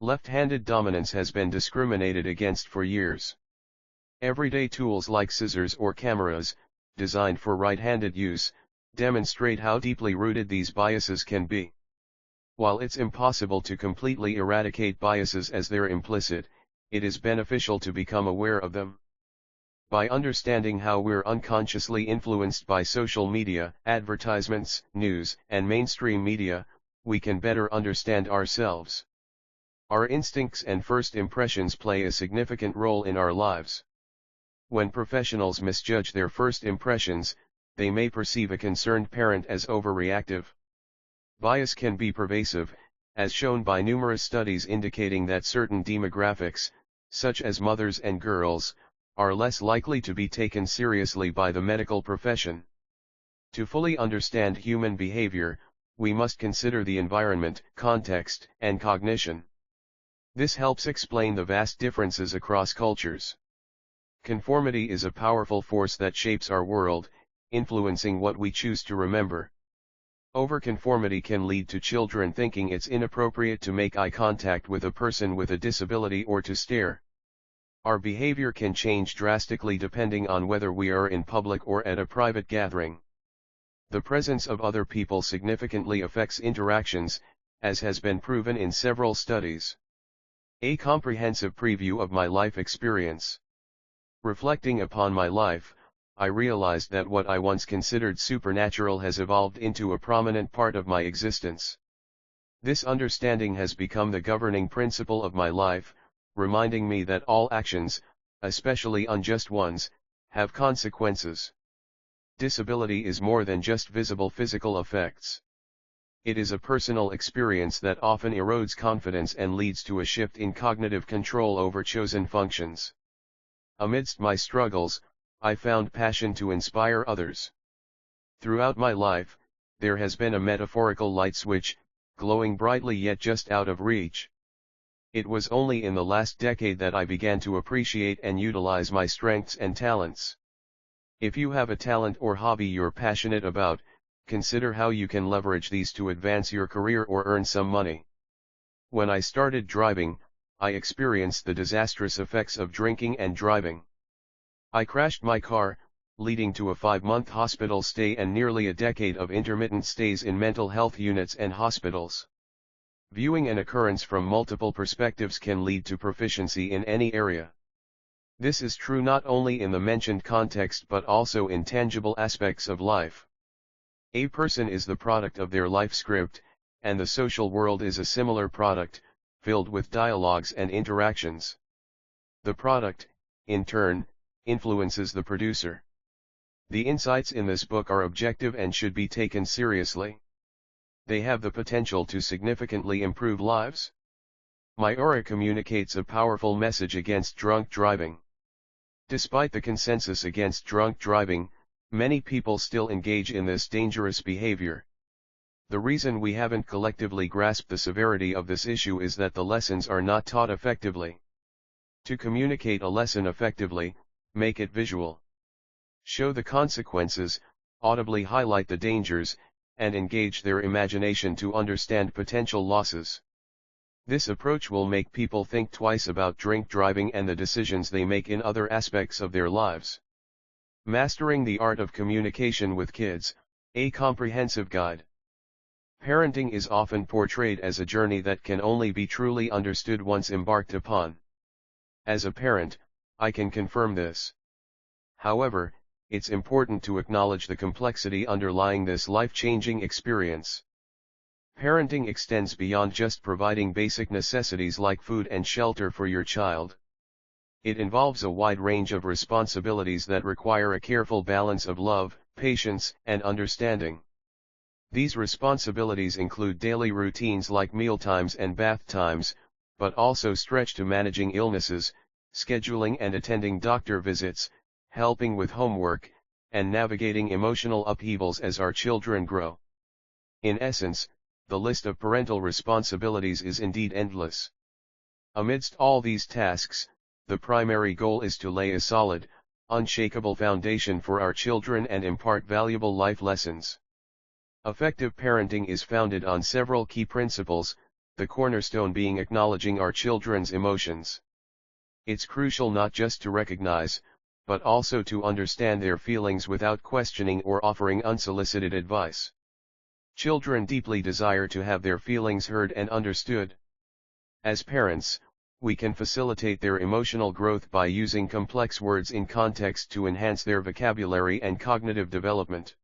Left-handed dominance has been discriminated against for years. Everyday tools like scissors or cameras, designed for right-handed use, demonstrate how deeply rooted these biases can be. While it's impossible to completely eradicate biases as they're implicit, it is beneficial to become aware of them. By understanding how we're unconsciously influenced by social media, advertisements, news, and mainstream media, we can better understand ourselves. Our instincts and first impressions play a significant role in our lives. When professionals misjudge their first impressions, they may perceive a concerned parent as overreactive. Bias can be pervasive, as shown by numerous studies indicating that certain demographics, such as mothers and girls, are less likely to be taken seriously by the medical profession. To fully understand human behavior, we must consider the environment, context, and cognition. This helps explain the vast differences across cultures. Conformity is a powerful force that shapes our world, influencing what we choose to remember. Overconformity can lead to children thinking it's inappropriate to make eye contact with a person with a disability or to stare. Our behavior can change drastically depending on whether we are in public or at a private gathering. The presence of other people significantly affects interactions, as has been proven in several studies. A comprehensive preview of my life experience. Reflecting upon my life, I realized that what I once considered supernatural has evolved into a prominent part of my existence. This understanding has become the governing principle of my life, reminding me that all actions, especially unjust ones, have consequences. Disability is more than just visible physical effects. It is a personal experience that often erodes confidence and leads to a shift in cognitive control over chosen functions. Amidst my struggles, I found passion to inspire others. Throughout my life, there has been a metaphorical light switch, glowing brightly yet just out of reach. It was only in the last decade that I began to appreciate and utilize my strengths and talents. If you have a talent or hobby you're passionate about, consider how you can leverage these to advance your career or earn some money. When I started driving, I experienced the disastrous effects of drinking and driving. I crashed my car, leading to a 5-month hospital stay and nearly a decade of intermittent stays in mental health units and hospitals. Viewing an occurrence from multiple perspectives can lead to proficiency in any area. This is true not only in the mentioned context but also in tangible aspects of life. A person is the product of their life script, and the social world is a similar product, filled with dialogues and interactions. The product, in turn, influences the producer. The insights in this book are objective and should be taken seriously. They have the potential to significantly improve lives. My aura communicates a powerful message against drunk driving. Despite the consensus against drunk driving, many people still engage in this dangerous behavior. The reason we haven't collectively grasped the severity of this issue is that the lessons are not taught effectively. To communicate a lesson effectively, make it visual. Show the consequences, audibly highlight the dangers, and engage their imagination to understand potential losses. This approach will make people think twice about drink driving and the decisions they make in other aspects of their lives. Mastering the Art of Communication with Kids, a comprehensive guide. Parenting is often portrayed as a journey that can only be truly understood once embarked upon. As a parent, I can confirm this. However, it's important to acknowledge the complexity underlying this life-changing experience. Parenting extends beyond just providing basic necessities like food and shelter for your child. It involves a wide range of responsibilities that require a careful balance of love, patience, and understanding. These responsibilities include daily routines like mealtimes and bath times, but also stretch to managing illnesses, scheduling and attending doctor visits, helping with homework, and navigating emotional upheavals as our children grow. In essence, the list of parental responsibilities is indeed endless. Amidst all these tasks, the primary goal is to lay a solid, unshakable foundation for our children and impart valuable life lessons. Effective parenting is founded on several key principles, the cornerstone being acknowledging our children's emotions. It's crucial not just to recognize, but also to understand their feelings without questioning or offering unsolicited advice. Children deeply desire to have their feelings heard and understood. As parents, we can facilitate their emotional growth by using complex words in context to enhance their vocabulary and cognitive development.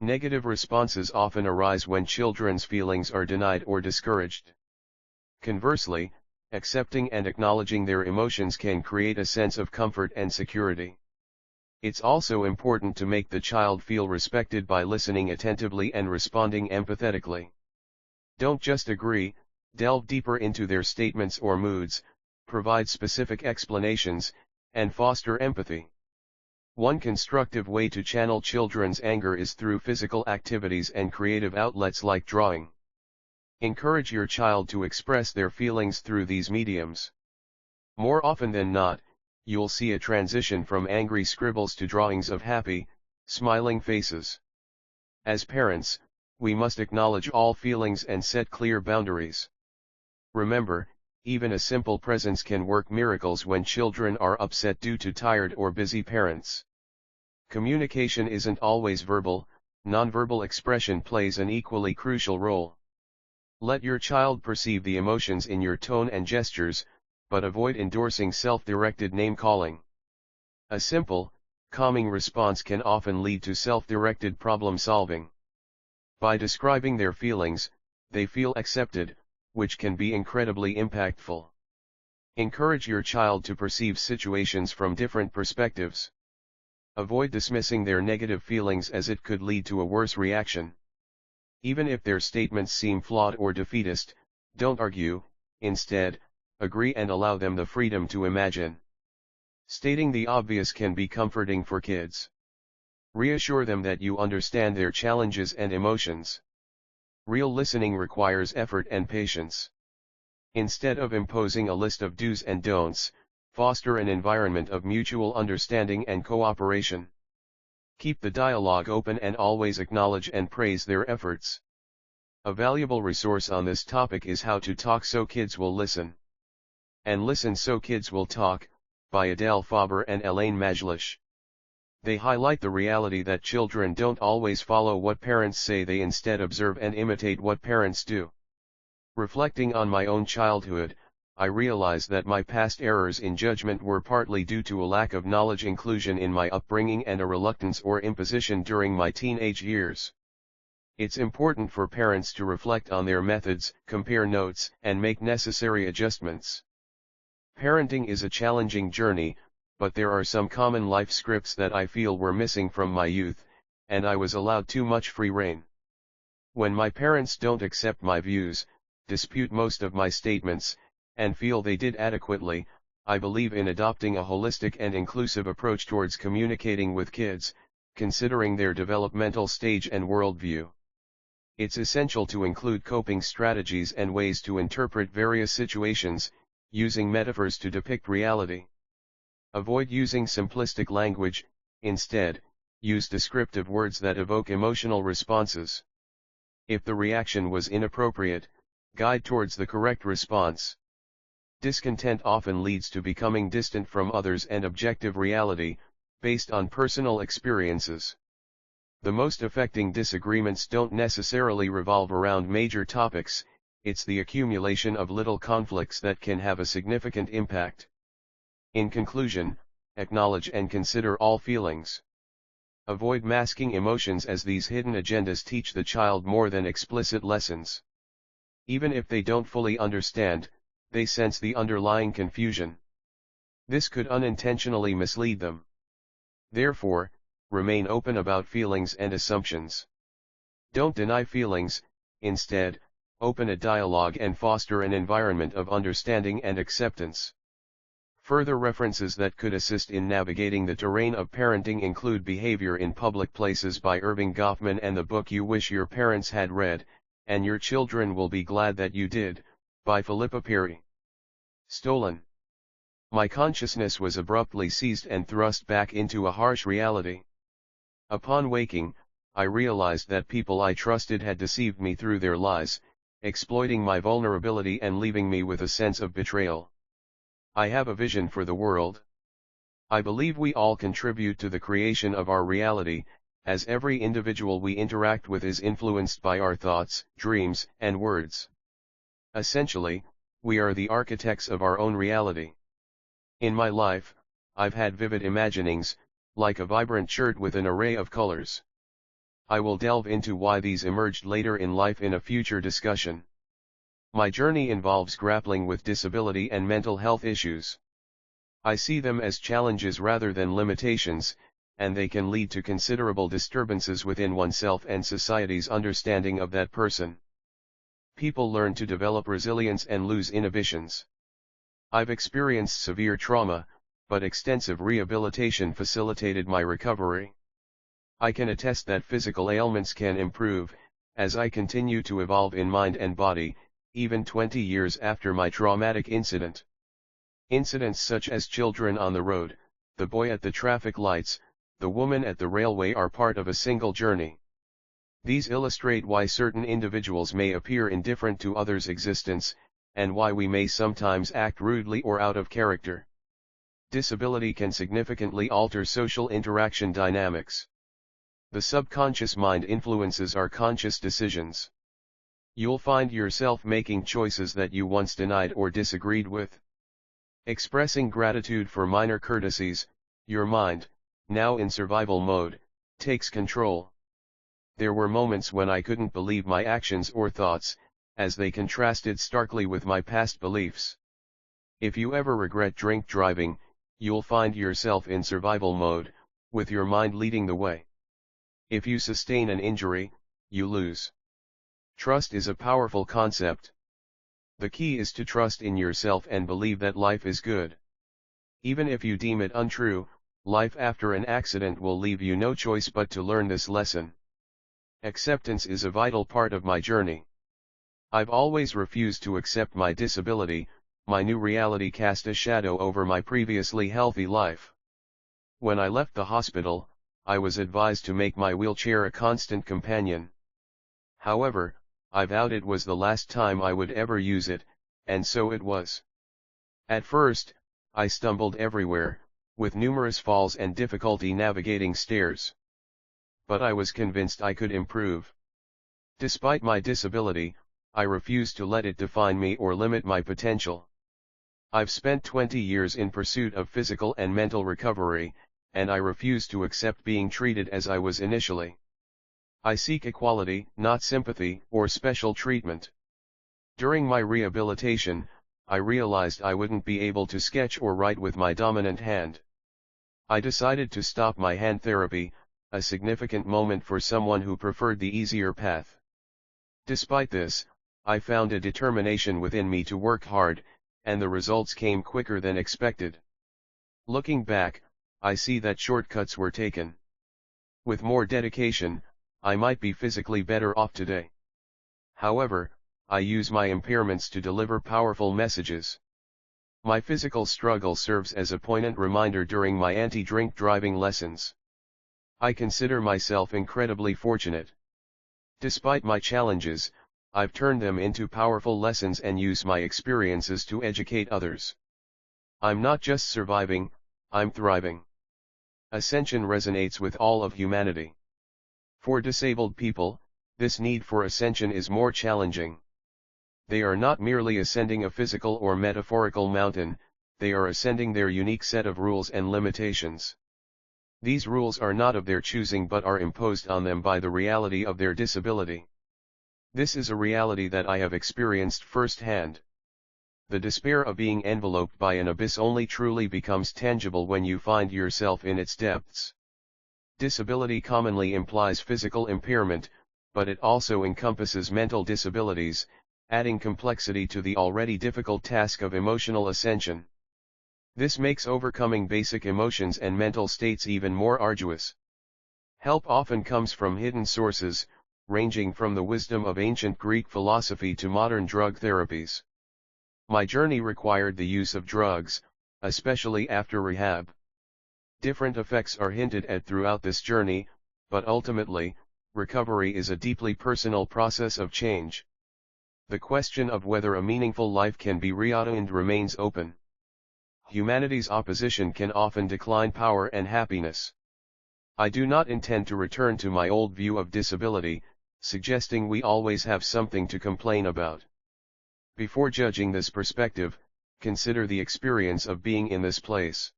Negative responses often arise when children's feelings are denied or discouraged. Conversely, accepting and acknowledging their emotions can create a sense of comfort and security. It's also important to make the child feel respected by listening attentively and responding empathetically. Don't just agree, delve deeper into their statements or moods, provide specific explanations, and foster empathy. One constructive way to channel children's anger is through physical activities and creative outlets like drawing. Encourage your child to express their feelings through these mediums. More often than not, you'll see a transition from angry scribbles to drawings of happy, smiling faces. As parents, we must acknowledge all feelings and set clear boundaries. Remember, even a simple presence can work miracles when children are upset due to tired or busy parents. Communication isn't always verbal, nonverbal expression plays an equally crucial role. Let your child perceive the emotions in your tone and gestures, but avoid endorsing self-directed name-calling. A simple, calming response can often lead to self-directed problem-solving. By describing their feelings, they feel accepted, which can be incredibly impactful. Encourage your child to perceive situations from different perspectives. Avoid dismissing their negative feelings as it could lead to a worse reaction. Even if their statements seem flawed or defeatist, don't argue, instead, agree and allow them the freedom to imagine. Stating the obvious can be comforting for kids. Reassure them that you understand their challenges and emotions. Real listening requires effort and patience. Instead of imposing a list of do's and don'ts, foster an environment of mutual understanding and cooperation. Keep the dialogue open and always acknowledge and praise their efforts. A valuable resource on this topic is How to Talk So Kids Will Listen. And Listen So Kids Will Talk, by Adele Faber and Elaine Majlish. They highlight the reality that children don't always follow what parents say, they instead observe and imitate what parents do. Reflecting on my own childhood, I realized that my past errors in judgment were partly due to a lack of knowledge inclusion in my upbringing and a reluctance or imposition during my teenage years. It's important for parents to reflect on their methods, compare notes, and make necessary adjustments. Parenting is a challenging journey, but there are some common life scripts that I feel were missing from my youth, and I was allowed too much free rein. When my parents don't accept my views, dispute most of my statements, and feel they did adequately, I believe in adopting a holistic and inclusive approach towards communicating with kids, considering their developmental stage and worldview. It's essential to include coping strategies and ways to interpret various situations, using metaphors to depict reality. Avoid using simplistic language, instead, use descriptive words that evoke emotional responses. If the reaction was inappropriate, guide towards the correct response. Discontent often leads to becoming distant from others and objective reality, based on personal experiences. The most affecting disagreements don't necessarily revolve around major topics, it's the accumulation of little conflicts that can have a significant impact. In conclusion, acknowledge and consider all feelings. Avoid masking emotions, as these hidden agendas teach the child more than explicit lessons. Even if they don't fully understand, they sense the underlying confusion. This could unintentionally mislead them. Therefore, remain open about feelings and assumptions. Don't deny feelings, instead, open a dialogue and foster an environment of understanding and acceptance. Further references that could assist in navigating the terrain of parenting include Behavior in Public Places by Irving Goffman and the book You Wish Your Parents Had Read, and Your Children Will Be Glad That You Did, by Philippa Perry. Stolen. My consciousness was abruptly seized and thrust back into a harsh reality. Upon waking, I realized that people I trusted had deceived me through their lies, exploiting my vulnerability and leaving me with a sense of betrayal. I have a vision for the world. I believe we all contribute to the creation of our reality, as every individual we interact with is influenced by our thoughts, dreams, and words. Essentially, we are the architects of our own reality. In my life, I've had vivid imaginings, like a vibrant shirt with an array of colors. I will delve into why these emerged later in life in a future discussion. My journey involves grappling with disability and mental health issues. I see them as challenges rather than limitations, and they can lead to considerable disturbances within oneself and society's understanding of that person. People learn to develop resilience and lose inhibitions. I've experienced severe trauma, but extensive rehabilitation facilitated my recovery. I can attest that physical ailments can improve, as I continue to evolve in mind and body, even 20 years after my traumatic incident. Incidents such as children on the road, the boy at the traffic lights, the woman at the railway are part of a single journey. These illustrate why certain individuals may appear indifferent to others' existence, and why we may sometimes act rudely or out of character. Disability can significantly alter social interaction dynamics. The subconscious mind influences our conscious decisions. You'll find yourself making choices that you once denied or disagreed with. Expressing gratitude for minor courtesies, your mind, now in survival mode, takes control. There were moments when I couldn't believe my actions or thoughts, as they contrasted starkly with my past beliefs. If you ever regret drink driving, you'll find yourself in survival mode, with your mind leading the way. If you sustain an injury, you lose. Trust is a powerful concept. The key is to trust in yourself and believe that life is good. Even if you deem it untrue, life after an accident will leave you no choice but to learn this lesson. Acceptance is a vital part of my journey. I've always refused to accept my disability. My new reality cast a shadow over my previously healthy life. When I left the hospital, I was advised to make my wheelchair a constant companion. However, I vowed it was the last time I would ever use it, and so it was. At first, I stumbled everywhere, with numerous falls and difficulty navigating stairs. But I was convinced I could improve. Despite my disability, I refused to let it define me or limit my potential. I've spent 20 years in pursuit of physical and mental recovery, and I refuse to accept being treated as I was initially. I seek equality, not sympathy or special treatment. During my rehabilitation, I realized I wouldn't be able to sketch or write with my dominant hand. I decided to stop my hand therapy, a significant moment for someone who preferred the easier path. Despite this, I found a determination within me to work hard, and the results came quicker than expected. Looking back, I see that shortcuts were taken. With more dedication, I might be physically better off today. However, I use my impairments to deliver powerful messages. My physical struggle serves as a poignant reminder during my anti-drink driving lessons. I consider myself incredibly fortunate. Despite my challenges, I've turned them into powerful lessons and use my experiences to educate others. I'm not just surviving, I'm thriving. Ascension resonates with all of humanity. For disabled people, this need for ascension is more challenging. They are not merely ascending a physical or metaphorical mountain, they are ascending their unique set of rules and limitations. These rules are not of their choosing but are imposed on them by the reality of their disability. This is a reality that I have experienced firsthand. The despair of being enveloped by an abyss only truly becomes tangible when you find yourself in its depths. Disability commonly implies physical impairment, but it also encompasses mental disabilities, adding complexity to the already difficult task of emotional ascension. This makes overcoming basic emotions and mental states even more arduous. Help often comes from hidden sources, ranging from the wisdom of ancient Greek philosophy to modern drug therapies. My journey required the use of drugs, especially after rehab. Different effects are hinted at throughout this journey, but ultimately, recovery is a deeply personal process of change. The question of whether a meaningful life can be reattained remains open. Humanity's opposition can often decline power and happiness. I do not intend to return to my old view of disability, suggesting we always have something to complain about. Before judging this perspective, consider the experience of being in this place,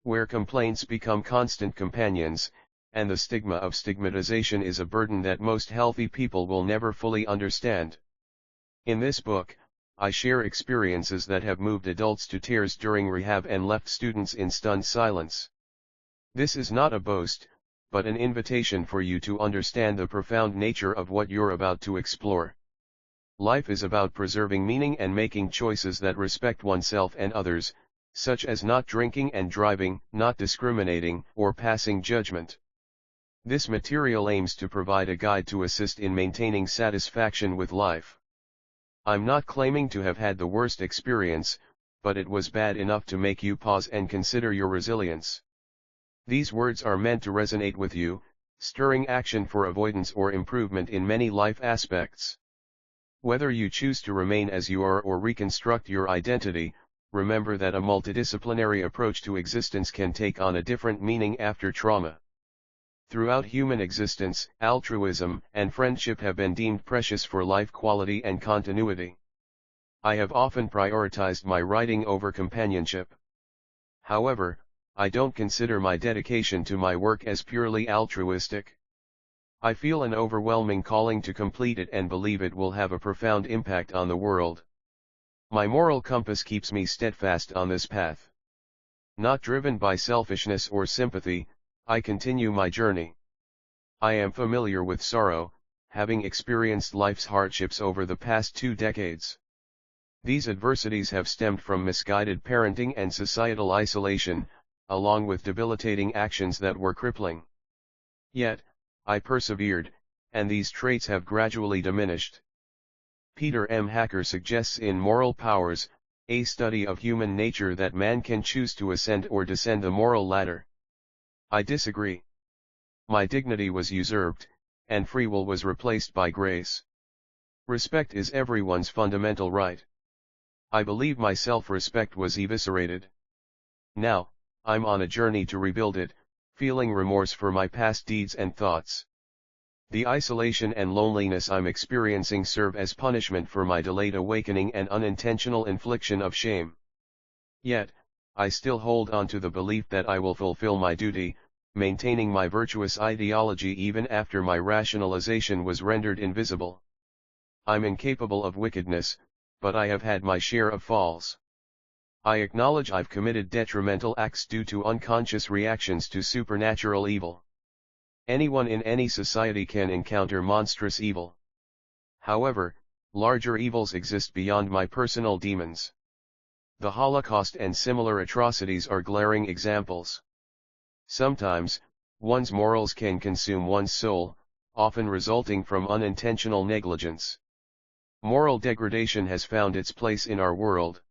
where complaints become constant companions, and the stigma of stigmatization is a burden that most healthy people will never fully understand. In this book, I share experiences that have moved adults to tears during rehab and left students in stunned silence. This is not a boast, but an invitation for you to understand the profound nature of what you're about to explore. Life is about preserving meaning and making choices that respect oneself and others, such as not drinking and driving, not discriminating, or passing judgment. This material aims to provide a guide to assist in maintaining satisfaction with life. I'm not claiming to have had the worst experience, but it was bad enough to make you pause and consider your resilience. These words are meant to resonate with you, stirring action for avoidance or improvement in many life aspects. Whether you choose to remain as you are or reconstruct your identity, remember that a multidisciplinary approach to existence can take on a different meaning after trauma. Throughout human existence, altruism and friendship have been deemed precious for life quality and continuity. I have often prioritized my writing over companionship. However, I don't consider my dedication to my work as purely altruistic. I feel an overwhelming calling to complete it and believe it will have a profound impact on the world. My moral compass keeps me steadfast on this path. Not driven by selfishness or sympathy, I continue my journey. I am familiar with sorrow, having experienced life's hardships over the past 2 decades. These adversities have stemmed from misguided parenting and societal isolation, along with debilitating actions that were crippling. Yet, I persevered, and these traits have gradually diminished. Peter M. Hacker suggests in Moral Powers, a study of human nature, that man can choose to ascend or descend the moral ladder. I disagree. my dignity was usurped, and free will was replaced by grace. Respect is everyone's fundamental right. I believe my self-respect was eviscerated. Now, I'm on a journey to rebuild it, feeling remorse for my past deeds and thoughts. The isolation and loneliness I'm experiencing serve as punishment for my delayed awakening and unintentional infliction of shame. Yet, I still hold on to the belief that I will fulfill my duty, maintaining my virtuous ideology even after my rationalization was rendered invisible. I'm incapable of wickedness, but I have had my share of falls. I acknowledge I've committed detrimental acts due to unconscious reactions to supernatural evil. Anyone in any society can encounter monstrous evil. However, larger evils exist beyond my personal demons. The Holocaust and similar atrocities are glaring examples. Sometimes, one's morals can consume one's soul, often resulting from unintentional negligence. Moral degradation has found its place in our world.